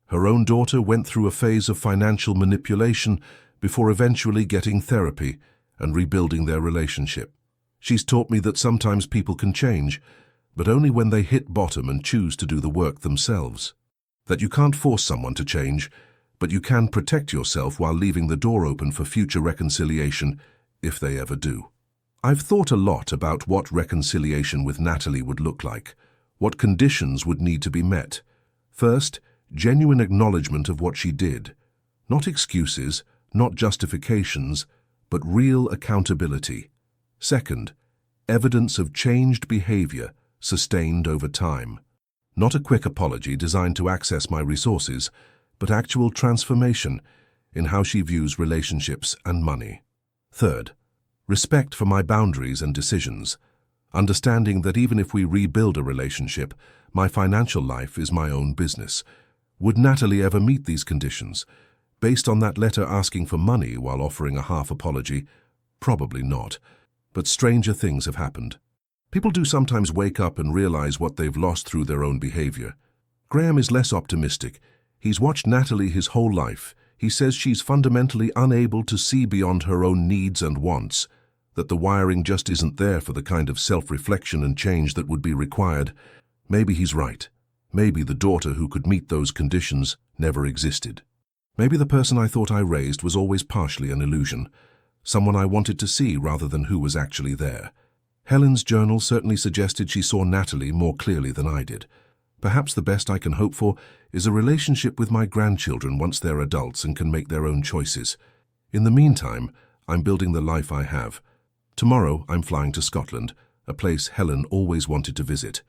Her own daughter went through a phase of financial manipulation before eventually getting therapy and rebuilding their relationship. She's taught me that sometimes people can change, but only when they hit bottom and choose to do the work themselves. That you can't force someone to change, but you can protect yourself while leaving the door open for future reconciliation, if they ever do. I've thought a lot about what reconciliation with Natalie would look like, what conditions would need to be met. First, genuine acknowledgement of what she did. Not excuses, not justifications, but real accountability. Second, evidence of changed behavior sustained over time. Not a quick apology designed to access my resources, but actual transformation in how she views relationships and money. Third, respect for my boundaries and decisions, understanding that even if we rebuild a relationship, my financial life is my own business. Would Natalie ever meet these conditions? Based on that letter asking for money while offering a half apology, probably not. But stranger things have happened. People do sometimes wake up and realize what they've lost through their own behavior. Graham is less optimistic. He's watched Natalie his whole life. He says she's fundamentally unable to see beyond her own needs and wants, that the wiring just isn't there for the kind of self-reflection and change that would be required. Maybe he's right. Maybe the daughter who could meet those conditions never existed. Maybe the person I thought I raised was always partially an illusion, someone I wanted to see rather than who was actually there. Helen's journal certainly suggested she saw Natalie more clearly than I did. Perhaps the best I can hope for is a relationship with my grandchildren once they're adults and can make their own choices. In the meantime, I'm building the life I have. Tomorrow, I'm flying to Scotland, a place Helen always wanted to visit.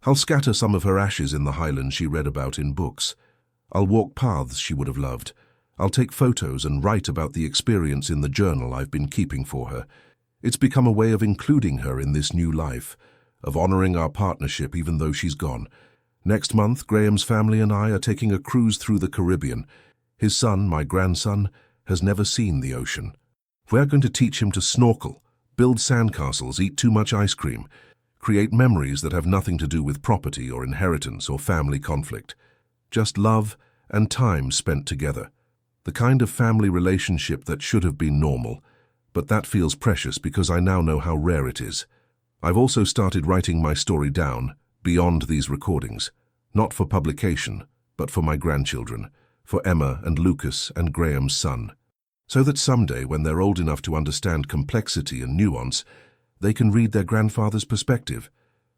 I'll scatter some of her ashes in the Highlands she read about in books. I'll walk paths she would have loved. I'll take photos and write about the experience in the journal I've been keeping for her. It's become a way of including her in this new life, of honoring our partnership even though she's gone. Next month, Graham's family and I are taking a cruise through the Caribbean. His son, my grandson, has never seen the ocean. We're going to teach him to snorkel, build sandcastles, eat too much ice cream, create memories that have nothing to do with property or inheritance or family conflict. Just love and time spent together. The kind of family relationship that should have been normal, but that feels precious because I now know how rare it is. I've also started writing my story down, beyond these recordings, not for publication, but for my grandchildren, for Emma and Lucas and Graham's son, so that someday, when they're old enough to understand complexity and nuance, they can read their grandfather's perspective.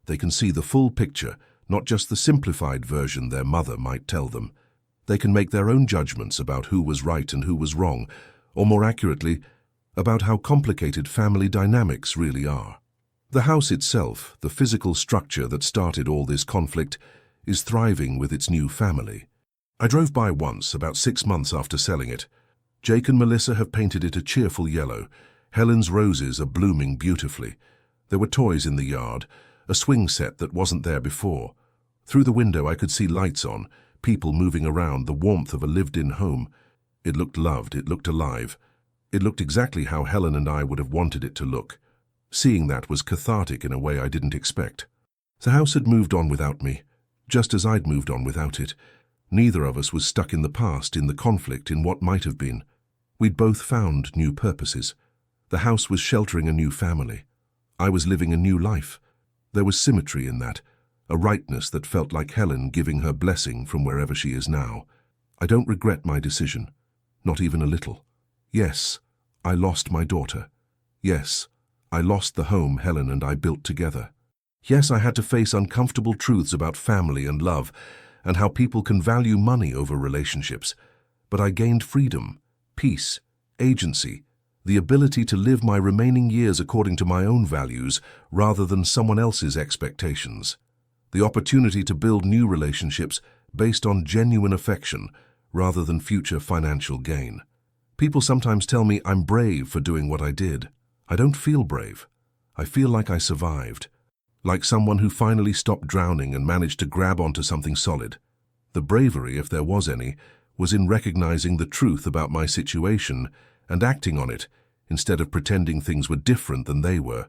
They can see the full picture, not just the simplified version their mother might tell them. They can make their own judgments about who was right and who was wrong, or more accurately, about how complicated family dynamics really are. The house itself, the physical structure that started all this conflict, is thriving with its new family. I drove by once, about 6 months after selling it. Jake and Melissa have painted it a cheerful yellow. Helen's roses are blooming beautifully. There were toys in the yard, a swing set that wasn't there before. Through the window I could see lights on, people moving around, the warmth of a lived-in home. It looked loved, it looked alive. It looked exactly how Helen and I would have wanted it to look. Seeing that was cathartic in a way I didn't expect. The house had moved on without me, just as I'd moved on without it. Neither of us was stuck in the past, in the conflict, in what might have been. We'd both found new purposes. The house was sheltering a new family. I was living a new life. There was symmetry in that, a rightness that felt like Helen giving her blessing from wherever she is now. I don't regret my decision, not even a little. Yes, I lost my daughter. Yes, I lost the home Helen and I built together. Yes, I had to face uncomfortable truths about family and love, and how people can value money over relationships. But I gained freedom, peace, agency, the ability to live my remaining years according to my own values rather than someone else's expectations. The opportunity to build new relationships based on genuine affection rather than future financial gain. People sometimes tell me I'm brave for doing what I did. I don't feel brave. I feel like I survived. Like someone who finally stopped drowning and managed to grab onto something solid. The bravery, if there was any, was in recognizing the truth about my situation and acting on it, instead of pretending things were different than they were.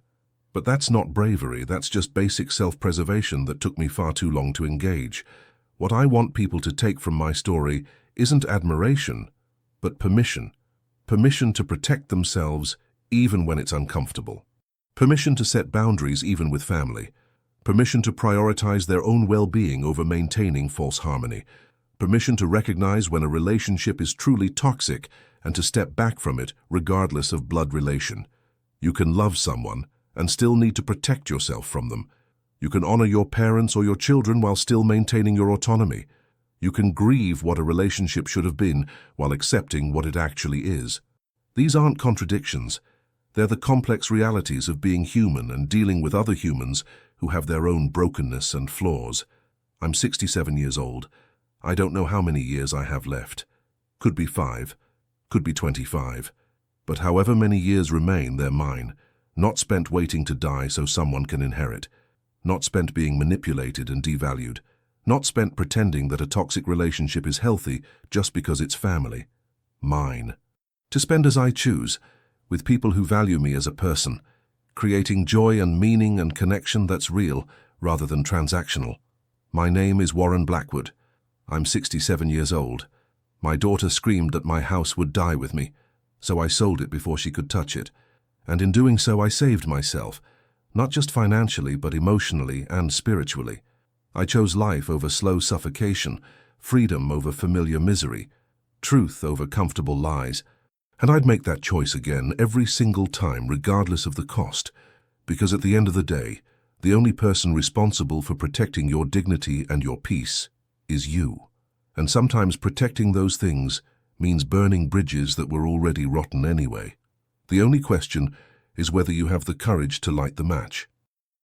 But that's not bravery, that's just basic self-preservation that took me far too long to engage. What I want people to take from my story isn't admiration, but permission. Permission to protect themselves even when it's uncomfortable. Permission to set boundaries even with family. Permission to prioritize their own well-being over maintaining false harmony. Permission to recognize when a relationship is truly toxic and to step back from it regardless of blood relation. You can love someone and still need to protect yourself from them. You can honor your parents or your children while still maintaining your autonomy. You can grieve what a relationship should have been while accepting what it actually is. These aren't contradictions. They're the complex realities of being human and dealing with other humans who have their own brokenness and flaws. I'm 67 years old. I don't know how many years I have left. Could be 5, could be 25. But however many years remain, they're mine, not spent waiting to die so someone can inherit, not spent being manipulated and devalued, not spent pretending that a toxic relationship is healthy just because it's family. Mine. To spend as I choose, with people who value me as a person, creating joy and meaning and connection that's real rather than transactional. My name is Warren Blackwood. I'm 67 years old. My daughter screamed that my house would die with me, so I sold it before she could touch it. And in doing so, I saved myself, not just financially, but emotionally and spiritually. I chose life over slow suffocation, freedom over familiar misery, truth over comfortable lies. And I'd make that choice again every single time, regardless of the cost, because at the end of the day, the only person responsible for protecting your dignity and your peace is you. And sometimes protecting those things means burning bridges that were already rotten anyway. The only question is whether you have the courage to light the match.